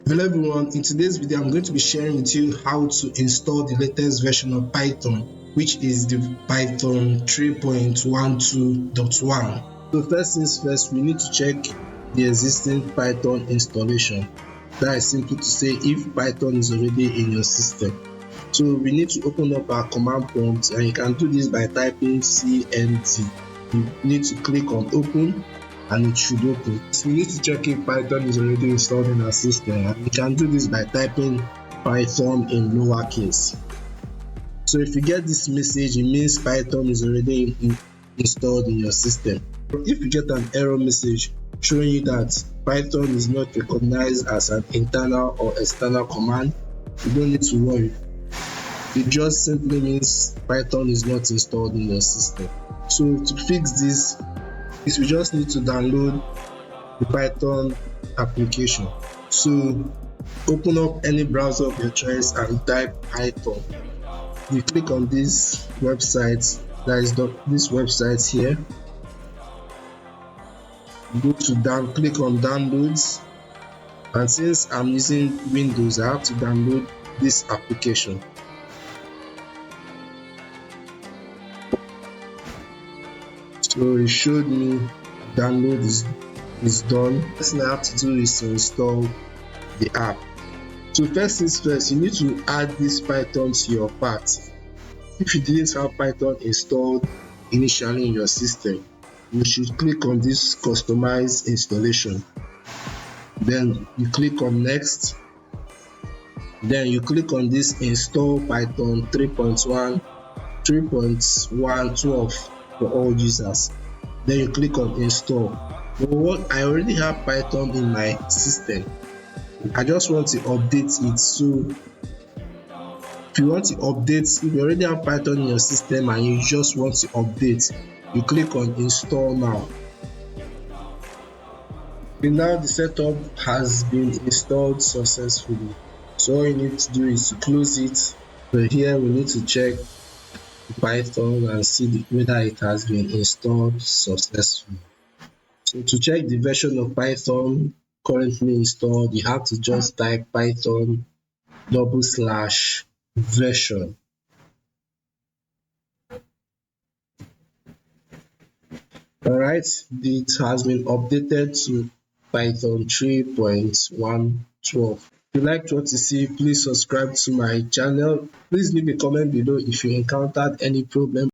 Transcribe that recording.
Hello everyone, in today's video I'm going to be sharing with you how to install the latest version of Python, which is the Python 3.12.1. So first things first, we need to check the existing Python installation. That is simply to say if Python is already in your system. So we need to open up our command prompt, and you can do this by typing cmd. You need to click on open and it should open. So we need to check if Python is already installed in our system, and you can do this by typing Python in lowercase. So if you get this message, it means Python is already installed in your system. If you get an error message showing you that Python is not recognized as an internal or external command, you don't need to worry. It just simply means Python is not installed in your system. So to fix this, we just need to download the Python application. So open up any browser of your choice and type Python. You click on this website, that is this website here. Go to click on downloads, and since I'm using Windows, I have to download this application. So it showed me download is done. First thing I have to do is to install the app. So first things first, you need to add this Python to your path. If you didn't have Python installed initially in your system, you should click on this customize installation. Then you click on next. Then you click on this install Python 3.12 for all users. Then you click on install. But I already have Python in my system. I just want to update it. So if you want to update, if you already have Python in your system and you just want to update, you click on install now. And now the setup has been installed successfully. So all you need to do is to close it. So here we need to check Python and see whether it has been installed successfully. So to check the version of Python currently installed, you have to just type Python /version. Alright, it has been updated to Python 3.12. If you liked what you see, please subscribe to my channel. Please leave a comment below if you encountered any problem